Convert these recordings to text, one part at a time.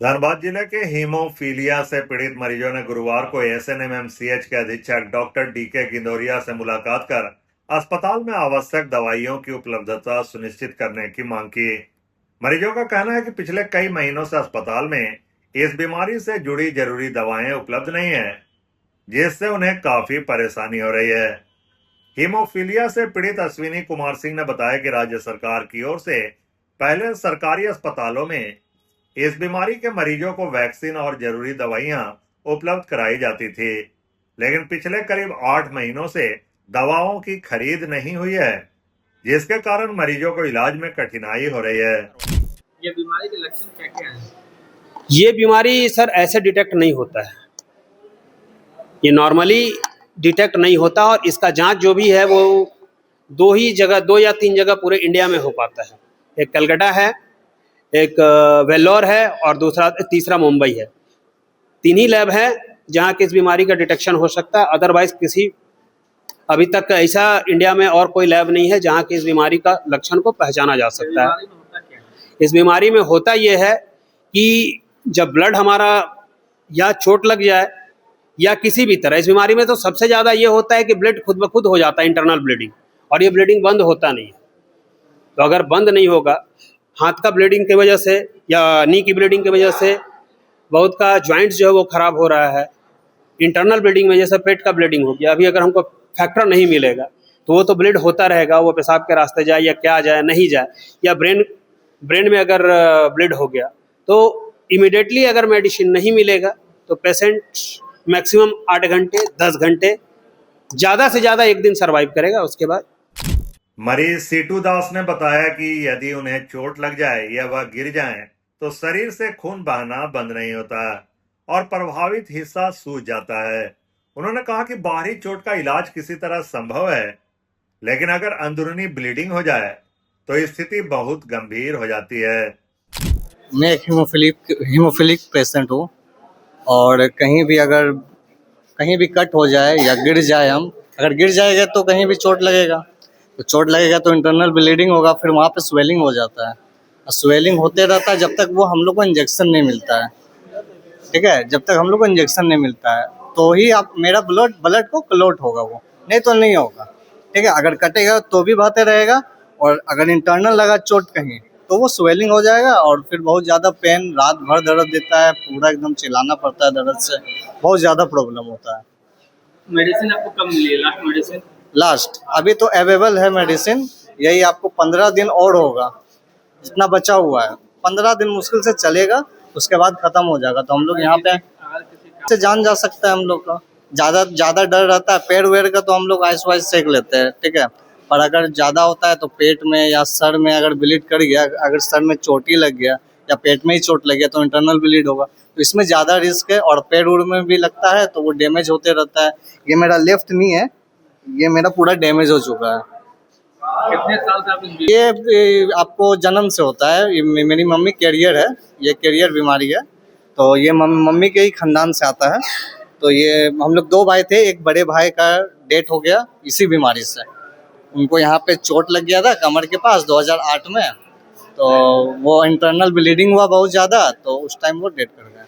धनबाद जिले के हीमोफीलिया से पीड़ित मरीजों ने गुरुवार को एसएनएमएमसीएच के अधीक्षक डॉक्टर डीके गिंदोरिया से मुलाकात कर अस्पताल में आवश्यक दवाइयों की उपलब्धता सुनिश्चित करने की मांग की। मरीजों का कहना है कि पिछले कई महीनों से अस्पताल में इस बीमारी से जुड़ी जरूरी दवाएं उपलब्ध नहीं है, जिससे उन्हें काफी परेशानी हो रही है। हीमोफीलिया से पीड़ित अश्विनी कुमार सिंह ने बताया कि राज्य सरकार की ओर से पहले सरकारी अस्पतालों में इस बीमारी के मरीजों को वैक्सीन और जरूरी दवाइयां उपलब्ध कराई जाती थी, लेकिन पिछले करीब 8 महीनों से दवाओं की खरीद नहीं हुई है, जिसके कारण मरीजों को इलाज में कठिनाई हो रही है। ये बीमारी के लक्षण क्या क्या हैं? ये बीमारी सर ऐसे डिटेक्ट नहीं होता है, ये नॉर्मली डिटेक्ट नहीं होता और इसका जांच जो भी है वो दो या तीन जगह पूरे इंडिया में हो पाता है। एक कलकत्ता है, एक वेल्लोर है और तीसरा मुंबई है। 3 ही लैब है जहाँ की इस बीमारी का डिटेक्शन हो सकता है। अदरवाइज अभी तक ऐसा इंडिया में और कोई लैब नहीं है जहाँ की इस बीमारी का लक्षण को पहचाना जा सकता है। बीमारी में होता क्या है? इस बीमारी में होता यह है कि जब ब्लड हमारा या चोट लग जाए या किसी भी तरह, इस बीमारी में तो सबसे ज़्यादा ये होता है कि ब्लड खुद ब खुद हो जाता है, इंटरनल ब्लीडिंग, और ये ब्लीडिंग बंद होता नहीं है। तो अगर बंद नहीं होगा, हाथ का ब्लीडिंग की वजह से या नी की ब्लीडिंग की वजह से बहुत का जॉइंट्स जो है वो खराब हो रहा है। इंटरनल ब्लीडिंग में जैसे पेट का ब्लीडिंग हो गया, अभी अगर हमको फैक्टर नहीं मिलेगा तो वो तो ब्लीड होता रहेगा, वो पेशाब के रास्ते जाए या क्या जाए नहीं जाए, या ब्रेन में अगर ब्लीड हो गया तो इमीडिएटली अगर मेडिसिन नहीं मिलेगा तो पेशेंट मैक्सिमम 8 घंटे 10 घंटे ज़्यादा से ज़्यादा 1 दिन सर्वाइव करेगा। उसके बाद मरीज सीटू दास ने बताया कि यदि उन्हें चोट लग जाए या वह गिर जाएं, तो शरीर से खून बहना बंद नहीं होता और प्रभावित हिस्सा सूज जाता है। उन्होंने कहा कि बाहरी चोट का इलाज किसी तरह संभव है, लेकिन अगर अंदरूनी ब्लीडिंग हो जाए तो स्थिति बहुत गंभीर हो जाती है। मैं एक हीमोफिलिक पेशेंट हूँ और कहीं भी कट हो जाए या गिर जाए, अगर गिर जाएगा तो कहीं भी चोट लगेगा, तो चोट लगेगा तो इंटरनल ब्लीडिंग होगा, फिर वहाँ पे स्वेलिंग हो जाता है और स्वेलिंग होते रहता है जब तक वो हम लोग को इंजेक्शन नहीं मिलता है। ठीक है, जब तक हम लोग को इंजेक्शन नहीं मिलता है तो ही आप मेरा ब्लड को क्लॉट होगा, वो नहीं तो नहीं होगा। ठीक है, अगर कटेगा तो भी बहते रहेगा और अगर इंटरनल लगा चोट कहीं तो वो स्वेलिंग हो जाएगा और फिर बहुत ज़्यादा पेन, रात भर दर्द देता है, पूरा एकदम चिल्लाना पड़ता है दर्द से, बहुत ज़्यादा प्रॉब्लम होता है। मेडिसिन आपको कब मिली है लास्ट मेडिसिन? लास्ट अभी तो अवेलेबल है मेडिसिन, यही आपको 15 दिन और होगा, जितना बचा हुआ है 15 दिन मुश्किल से चलेगा, उसके बाद खत्म हो जाएगा। तो हम लोग यहाँ पे अगर किसी का से जान जा सकता है हम लोग का। ज़्यादा डर रहता है पैर वैर का तो हम लोग आइस वाइस सेक लेते हैं, ठीक है, पर अगर ज़्यादा होता है तो पेट में या सर में अगर ब्लीड कर गया, अगर सर में चोट ही लग गया या पेट में ही चोट लग गया तो इंटरनल ब्लीड होगा, तो इसमें ज़्यादा रिस्क है और पैर उड़ में भी लगता है तो वो डैमेज होते रहता है। ये मेरा लेफ्ट नी है, ये मेरा पूरा डैमेज हो चुका है। कितने साल से आप ये आपको जन्म से होता है, ये मेरी मम्मी कैरियर है, ये कैरियर बीमारी है, तो ये मम्मी के ही खानदान से आता है। तो ये हम लोग 2 भाई थे, एक बड़े भाई का डेथ हो गया इसी बीमारी से, उनको यहाँ पे चोट लग गया था कमर के पास 2008 में, तो वो इंटरनल ब्लीडिंग हुआ बहुत ज़्यादा, तो उस टाइम वो डेथ कर गया।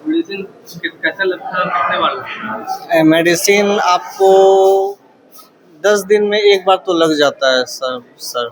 मेडिसिन कैसा लगता है, कितने बार लगता है? मेडिसिन आपको 10 दिन में एक बार तो लग जाता है सर।